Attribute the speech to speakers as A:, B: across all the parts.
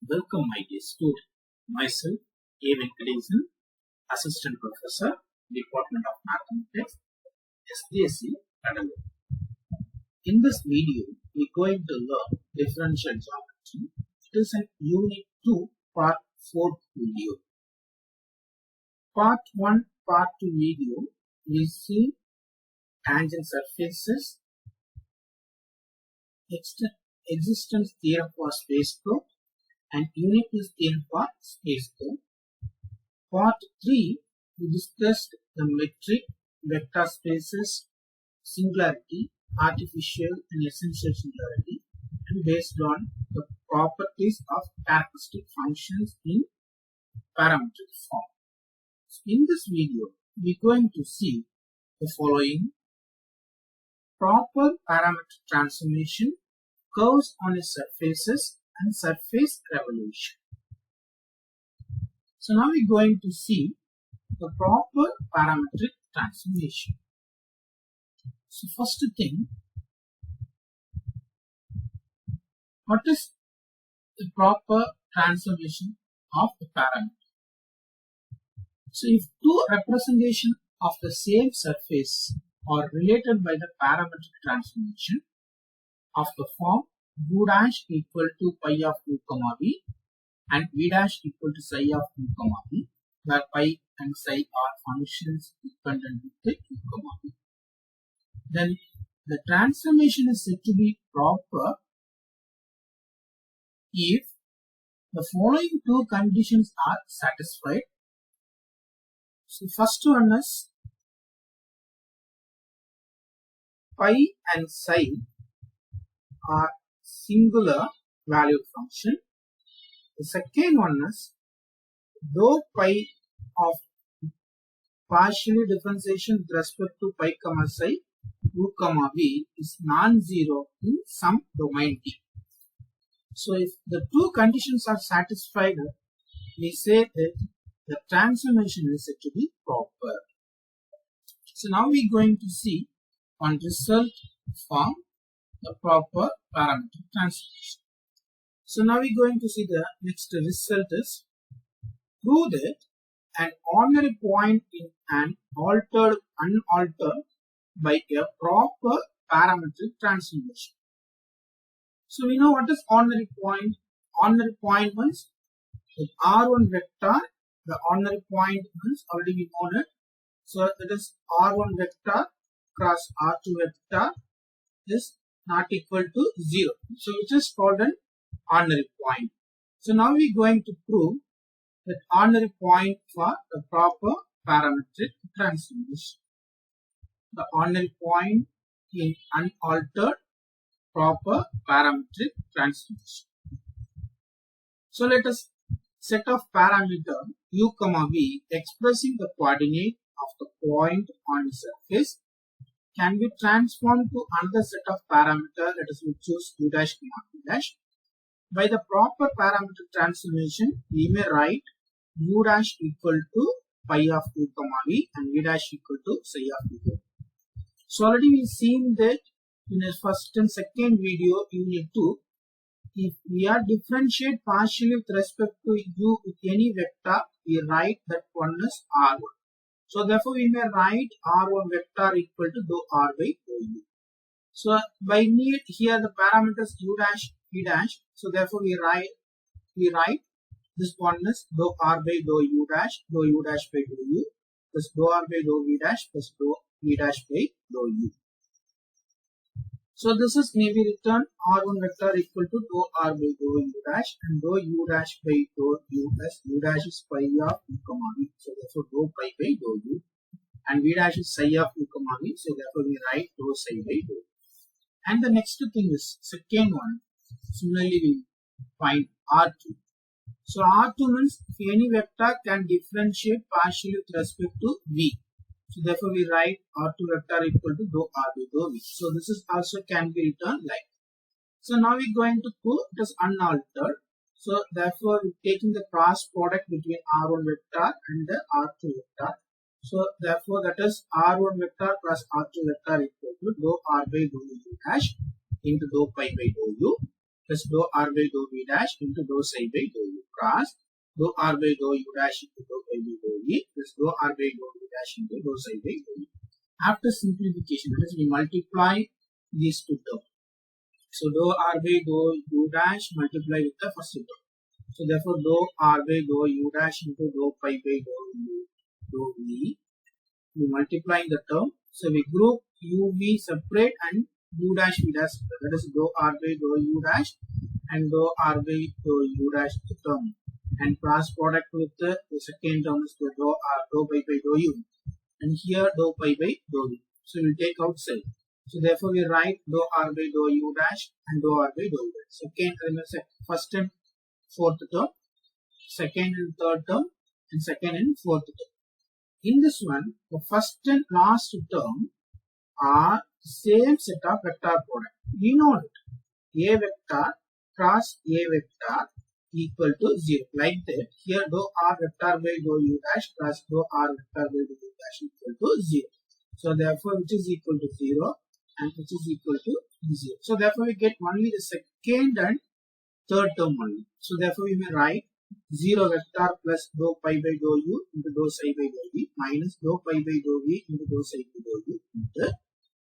A: Welcome my dear student. Myself, A. Venkatesan, Assistant Professor, Department of Mathematics, Sjctnc Academy. In this video, we are going to learn differential geometry. It is an Unit 2, Part 4 video. Part 1, Part 2 video, we see tangent surfaces, existence theorem for space group, and uniqueness theorem for space group. Part 3, we discussed the metric, vector spaces, singularity, artificial and essential singularity, and based on the properties of characteristic functions in parametric form. So in this video, we are going to see the following: proper parametric transformation, curves on its surfaces, and surface revolution. So now we are going to see the proper parametric transformation. So first thing, what is the proper transformation of the parameter? So if two representations of the same surface are related by the parametric transformation of the form u dash equal to pi of u comma v and v dash equal to psi of u comma v, where pi and psi are functions dependent with the u comma v, then the transformation is said to be proper if the following two conditions are satisfied. So first one is pi and psi are singular valued function. The second one is though pi of partially differentiation with respect to pi comma psi u comma v is non-zero in some domain D. So if the two conditions are satisfied, we say that the transformation is said to be proper. So now we are going to see on result form the proper parametric transformation. So now we are going to see the next result is prove that an ordinary point in an unaltered by a proper parametric transformation. So we know what is ordinary point. Ordinary point means with R1 vector, the ordinary point means already we know it. So it is R1 vector cross R2 vector is not equal to 0. So which is called an ordinary point. So now we are going to prove that ordinary point for the proper parametric transformation. The ordinary point in unaltered proper parametric transformation. So let us set of parameter u comma v expressing the coordinate of the point on the surface can be transformed to another set of parameter, let us choose u dash comma v dash. By the proper parametric transformation, we may write u dash equal to pi of u comma v and v dash equal to psi of u. So already we seen that in the first and second video, unit 2, if we are differentiate partially with respect to u with any vector, we write that one is r1. So therefore we may write r1 vector equal to dou r by dou u. So by need here the parameters u dash v dash. So therefore we write this one is dou r by dou u dash by dou u plus dou r by dou v dash plus dou v dash by dou u. So this is maybe written r1 vector equal to dou r by dou u dash and dou u dash by dou u plus u dash is pi of u comma v. So therefore dou pi by dou u and v dash is psi of u comma v. So therefore we write dou psi by dou u. And the next thing is second one. Similarly we find r2. So r2 means if any vector can differentiate partially with respect to v. So therefore we write r2 vector equal to dou r by dou v. So this is also can be written like. So now we are going to prove it is unaltered. So therefore we are taking the cross product between r1 vector and the r2 vector. So therefore that is r1 vector plus r2 vector equal to dou r by dou u dash into dou pi by dou u plus dou r by dou v dash into dou psi by dou u cross dou r by dou u dash into dou pi by dou v plus dou r by dou v dash into dou psi by dou u. After simplification, that is, we multiply these two terms. So dou r by dou u dash multiply with the first term. So therefore dou r by dou u dash into dou pi by dou u dou v. We multiply the term. So we group u v separate and u dash v dash separate. That is dou r by dou u dash and dou r by dou u dash the term. And cross product with the second term is the dou pi by dou u. And here dou pi by dou v. So we will take outside. So therefore we write dou r by dou u dash and dou r by dou u dash. First and fourth term, second and third term, and second and fourth term. In this one, the first and last term are same set of vector product. We know it. A vector cross A vector equal to 0. Like that, here dou r vector by dou u dash plus dou r vector by dou u dash equal to 0. So therefore, which is equal to 0 and which is equal to 0. So therefore, we get only the second and third term only. So therefore, we may write 0 vector plus dou pi by dou u into dou psi by dou v minus dou pi by dou v into dou psi by dou u into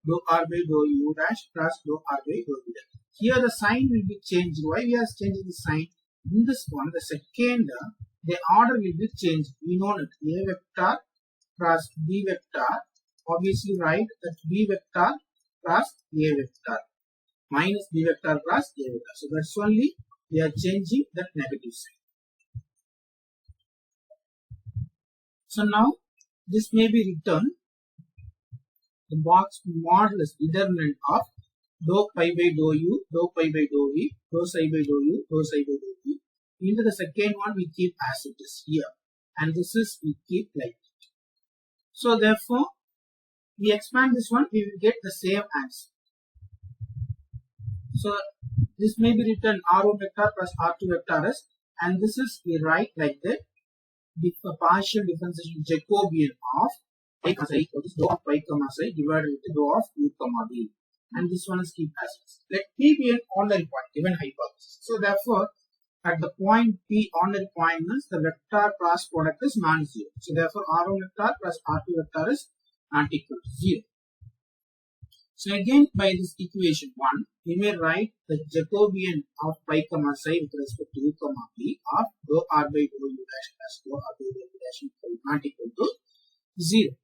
A: dou r by dou u dash plus dou r by dou v dash. Here the sign will be changed. Why we are changing the sign? In this one, the second, the order will be changed. We know that A vector cross B vector. Obviously, write that B vector cross A vector minus B vector cross A vector. So that's only we are changing that negative sign. So now this may be written the box modulus determinant of dou pi by dou u, dou pi by dou v, dou psi by dou u, dou psi by dou v. Into the second one we keep as it is here, and this is we keep like it. So therefore, we expand this one, we will get the same answer. So this may be written r1 vector plus r2 vector is, and this is we write like that. The partial differentiation Jacobian of pi comma psi equal to dou of pi comma psi divided with dou of u comma v, and this one is keep as it is. Let P be an ordinary point given hypothesis. So therefore, at the point P, ordinary point means the vector cross product is non-zero. So therefore, r1 vector plus r2 vector is not equal to 0. So again, by this equation 1, we may write the Jacobian of pi comma psi with respect to u comma v of dou r by dou u dash plus dou r by dou v dash not equal to 0.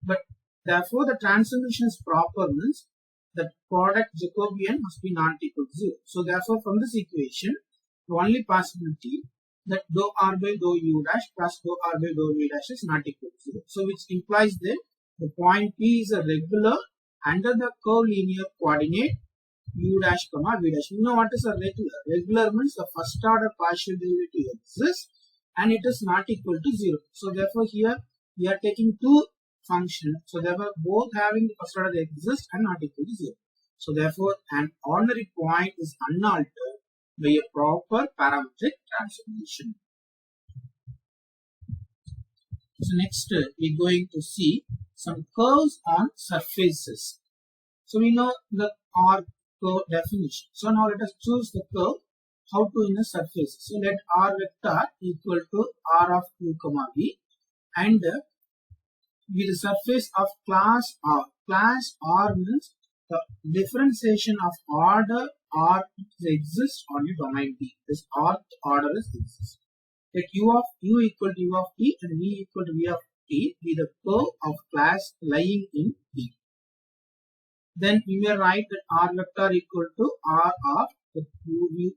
A: But therefore, the transformation is proper means the product Jacobian must be not equal to 0. So therefore, from this equation, the only possibility that dou r by dou u dash plus dou r by dou v dash is not equal to 0. So which implies that the point P is a regular under the curvilinear coordinate u dash comma v dash. You know what is a regular? Regular means the first order partial derivative exists and it is not equal to 0. So therefore here we are taking two functions. So therefore both having the first order exist and not equal to 0. So therefore an ordinary point is unaltered by a proper parametric transformation. So next we are going to see some curves on surfaces. So we know the R curve definition. So now let us choose the curve how to in a surface. So let R vector equal to R of u comma v, and with the surface of class R. Class R means the differentiation of order R exists on a domain D. This R order is exists. Let u equal to u of t and v equal to v of t be the curve of class lying in D. Then we may write that R vector equal to R of the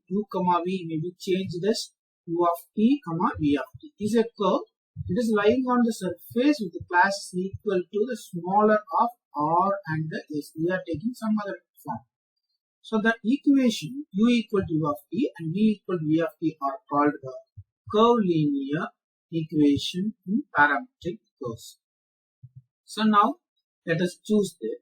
A: u comma v may be changed as u of t comma v of t. Is a curve. It is lying on the surface with the class equal to the smaller of R and the S. We are taking some other form. So the equation u equal to u of t and v equal to v of t are called the curvilinear equation in parametric curves. So now let us choose the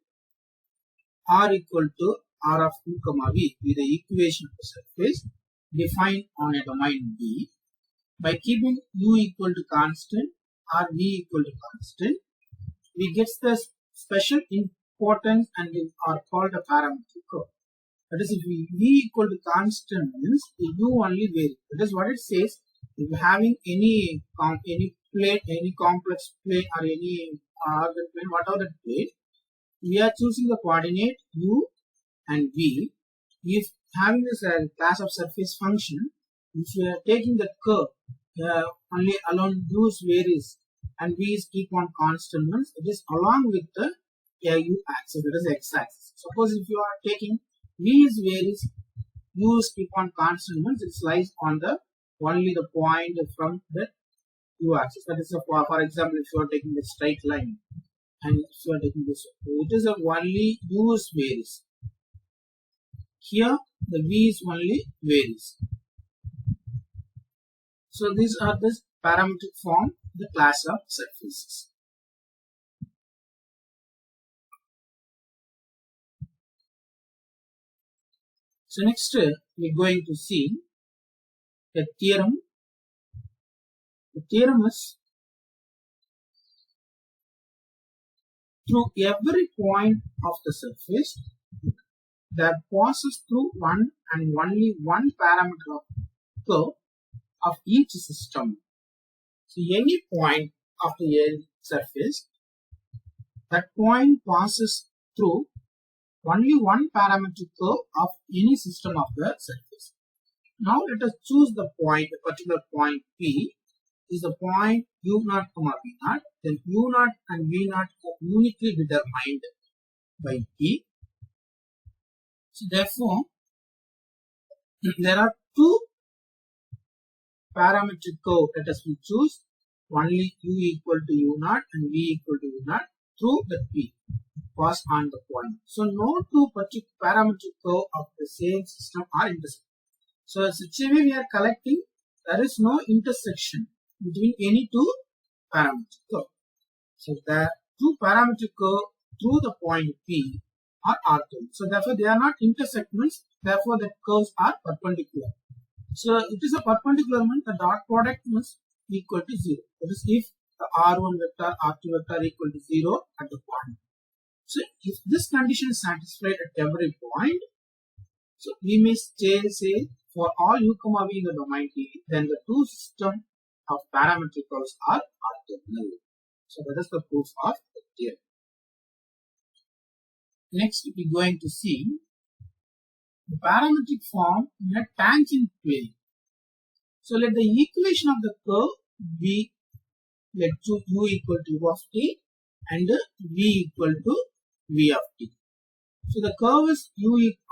A: R equal to R of u comma v with the equation of the surface defined on a domain D. By keeping u equal to constant or v equal to constant, we get the special importance and are called a parametric curve. That is, if v equal to constant means the u only varies. That is what it says. If you are having any plane, any complex plane or any organ plane, whatever the plane, we are choosing the coordinate u and v. If having this class of surface function, if we are taking the curve only alone u's varies and v's keep on constant ones, it is along with the u axis, that is x-axis. Suppose if you are taking v's varies, u's keep on constant ones, it lies on the only the point from the u axis. That is for example, if you are taking the straight line and if you are taking this, it is only u's varies. Here the v's only varies. So these are the parametric form, the class of surfaces. So next we are going to see a theorem. The theorem is through every point of the surface that passes through one and only one parameter of curve of each system. So any point of the surface, that point passes through only one parametric curve of any system of the surface. Now let us choose the point, a particular point P is the point u0, v0, then u0 and v0 are uniquely determined by P. So therefore, there are two parametric curve, let us choose only u equal to u0 and v equal to v0 through the P pass on the point. So no two parametric curve of the same system are intersecting. So such a way we are collecting, there is no intersection between any two parametric curve. So the two parametric curve through the point P are orthogonal. So therefore they are not intersections, therefore the curves are perpendicular. So it is a perpendicular means the dot product must equal to 0. That is, if the r1 vector, r2 vector equal to 0 at the point. So if this condition is satisfied at every point, so we may say for all u, v in the domain T, then the two systems of parametric curves are orthogonal. So that is the proof of the theorem. Next we are going to see the parametric form in a tangent plane. So let the equation of the curve be, let u equal to u of t and v equal to v of t. So the curve is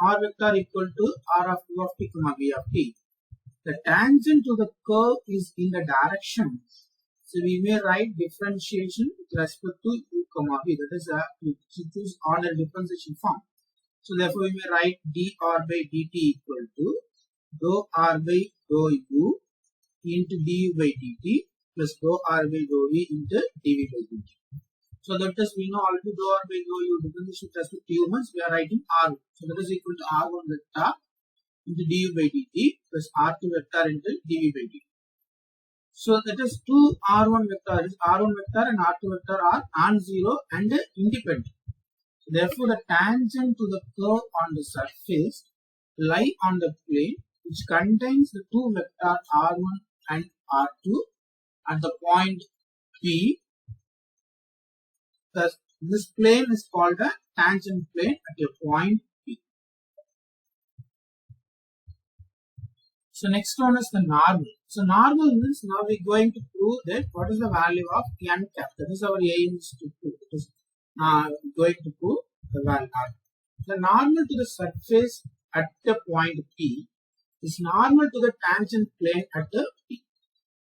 A: r vector equal to r of u of t comma v of t. The tangent to the curve is in the direction. So we may write differentiation with respect to u comma v. That is we choose order differentiation form. So therefore we may write dr by dt equal to dou r by dou u into du by dt plus dou r by dou v into dv by dt. So that is, we know already dou r by dou u differentiation with respect to u means we are writing r. So that is equal to r1 vector into du by dt plus r2 vector into dv by dt. So that is two r1 vector and r2 vector are non-zero and independent. So therefore the tangent to the curve on the surface lie on the plane which contains the two vector r1 and r2 at the point P. Thus this plane is called a tangent plane at a point P. So next one is the normal. So normal means now we are going to prove that what is the value of n cap. That is our aim is to prove. It is going to prove the value. The normal to the surface at the point P is normal to the tangent plane at the P.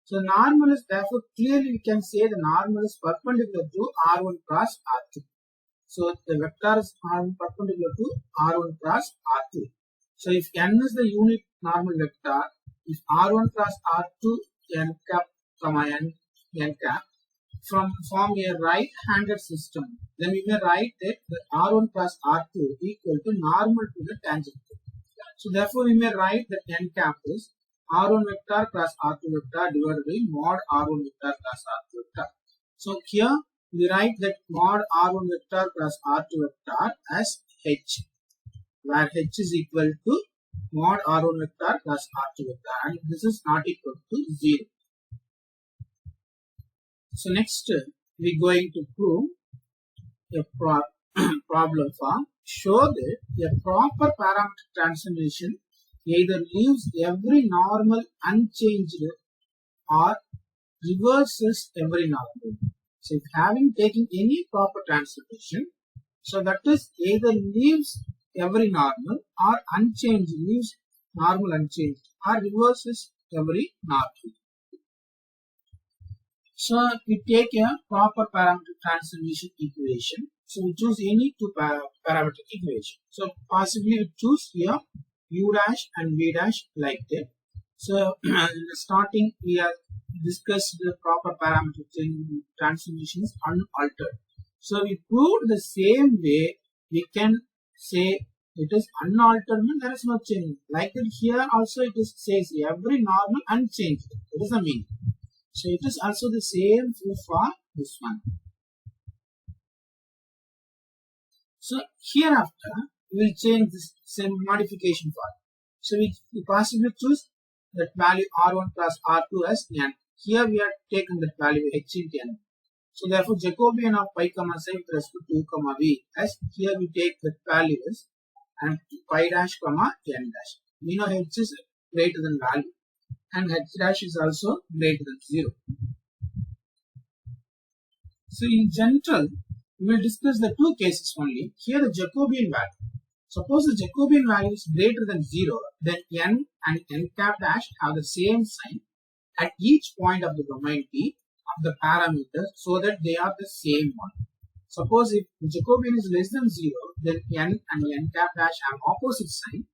A: So normal is therefore clearly we can say the normal is perpendicular to r1 cross r2. So the vector is perpendicular to r1 cross r2. So if n is the unit normal vector, if r1 cross r2 n cap comma n cap form a right-handed system, then we may write that the r1 cross r2 equal to normal to the tangent. So therefore we may write that n cap is r1 vector cross r2 vector divided by mod r1 vector cross r2 vector. So here we write that mod r1 vector cross r2 vector as h, where H is equal to mod R1 vector plus R2 vector, and this is not equal to 0. So next we are going to prove a problem for show that a proper parametric transformation either leaves every normal unchanged or reverses every normal. So if having taken any proper transformation, so that is either leaves every normal or unchanged, leaves normal unchanged or reverses every normal. So we take a proper parametric transformation equation. So we choose any two parametric equation. So possibly we choose here u dash and v dash like that. So in the starting we have discussed the proper parametric transformations unaltered. So we proved the same way we can say it is unaltered, means there is no change. Like that here also it is says every normal unchanged. That is the meaning. So it is also the same for this one. So hereafter we will change this same modification for it. So we possibly choose that value R1 plus R2 as n. Here we have taken that value h into n. So therefore Jacobian of pi comma psi with respect to u comma v, as here we take that value as and pi dash comma n dash. We know h is greater than value and h dash is also greater than 0. So in general we will discuss the two cases only. Here the Jacobian value. Suppose the Jacobian value is greater than 0, then n and n cap dash have the same sign at each point of the domain T of the parameters, so that they are the same one. Suppose if the Jacobian is less than 0, then n and n cap dash have opposite sign,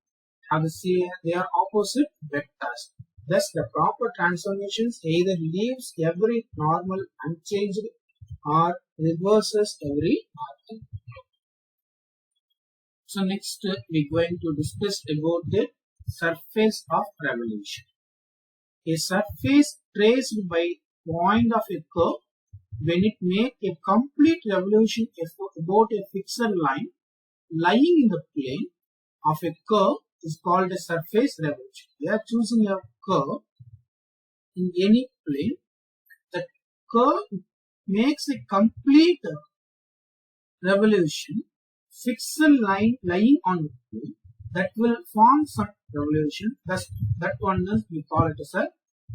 A: have the same, they are opposite vectors. Thus the proper transformations either leaves every normal unchanged or reverses every normal. So next we are going to discuss about the surface of revolution. A surface traced by point of a curve when it makes a complete revolution about a fixed line lying in the plane of a curve is called a surface revolution. We are choosing a curve in any plane. The curve makes a complete revolution, fixed line lying on the plane that will form some revolution. Thus, that one is we call it as a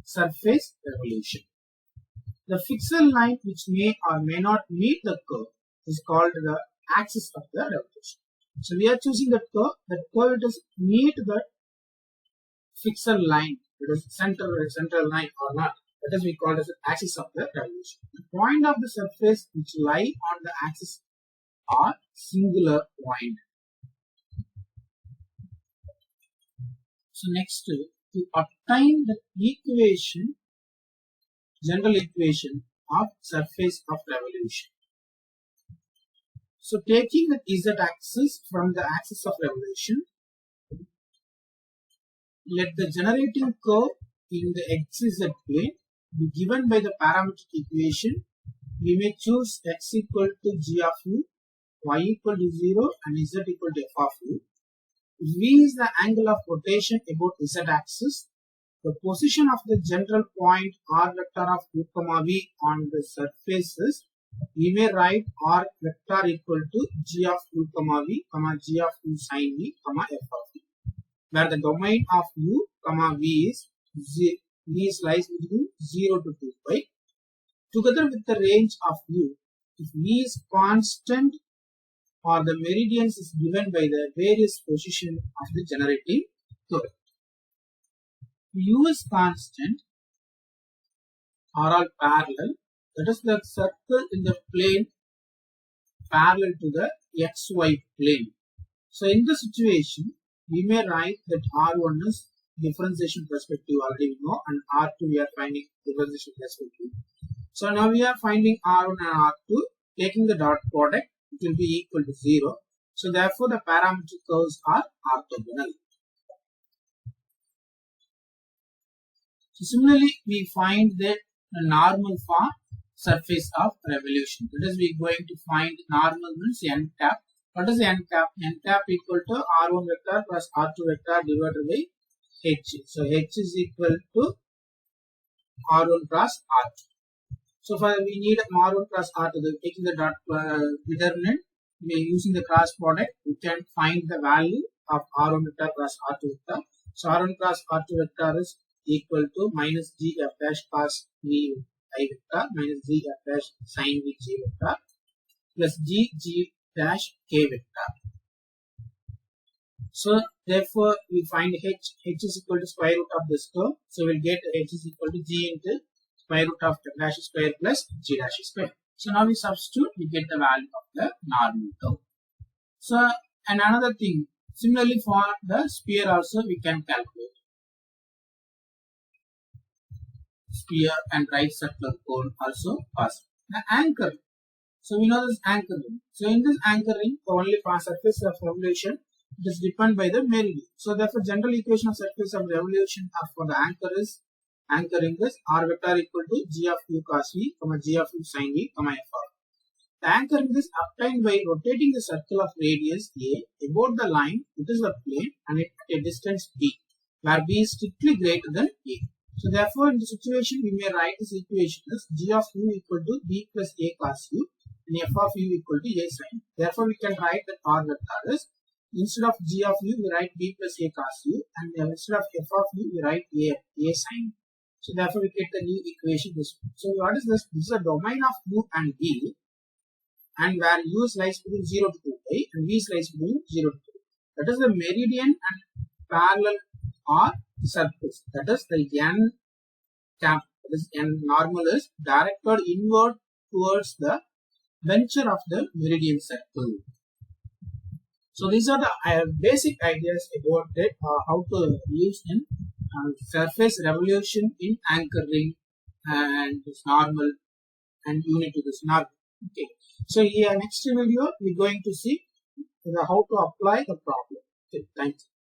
A: surface revolution. The fixed line which may or may not meet the curve is called the axis of the revolution. So we are choosing the curve. That curve does meet the fixed line, it is central line or not. That is we call it as the axis of the revolution. The point of the surface which lie on the axis are singular point. So next, to obtain the equation, general equation of surface of revolution. So taking the z axis from the axis of revolution, let the generating curve in the xz plane be given by the parametric equation. We may choose x equal to g of u, y equal to 0 and z equal to f of u. If v is the angle of rotation about z axis, the position of the general point r vector of u comma v on the surfaces, we may write r vector equal to g of u comma v comma g of u sin v comma f of v, where the domain of u comma v lies between 0 to 2 pi, together with the range of u. If v is constant or the meridians is given by the various position of the generating curve. U is constant are all parallel, that is the circle in the plane parallel to the xy plane. So in this situation, we may write that R1 is differentiation perspective already we know, and R2 we are finding differentiation perspective. So now we are finding R1 and R2, taking the dot product, it will be equal to 0. So therefore the parametric curves are orthogonal. So similarly we find the normal for surface of revolution. That is we are going to find normal means n cap What is n cap? N cap equal to r1 vector plus r2 vector divided by h. So h is equal to r1 plus r2. So for we need r1 plus r2. Taking the determinant, we using the cross product, we can find the value of r1 vector plus r2 vector. So r1 plus r2 vector is equal to minus g f dash cos v I vector minus g f dash sin v j vector plus g dash k vector. So therefore we find h is equal to square root of this term. So we'll get h is equal to g into square root of f dash square plus g dash square. So now we substitute, we get the value of the normal term. So and another thing, similarly for the sphere also we can calculate. Sphere and right circular cone also possible. The anchor. So we know this anchor ring. So in this anchor ring, the only surface of revolution is defined by the meridian. So therefore, general equation of surface of revolution for the anchor ring is r vector equal to g of u cos v, g of u sin v, f of. The anchor ring is obtained by rotating the circle of radius a about the line, which is the plane, and at a distance b, where b is strictly greater than a. So therefore, in the situation, we may write this equation as g of u equal to b plus a cos u and f of u equal to a sin. Therefore, we can write that r vector is, instead of g of u, we write b plus a cos u, and instead of f of u, we write a sin. So therefore, we get the new equation this one. So what is this? This is a domain of u and v, and where u lies between 0 to 2pi and v lies between 0 to 2. That is the meridian and parallel or surface. That is the n cap. That is n normal is directed inward towards the venture of the meridian circle. So these are the basic ideas about it, how to use in surface revolution in anchor ring and this normal and unit to this normal. Okay. So here next video we are going to see how to apply the problem. Okay, thank you.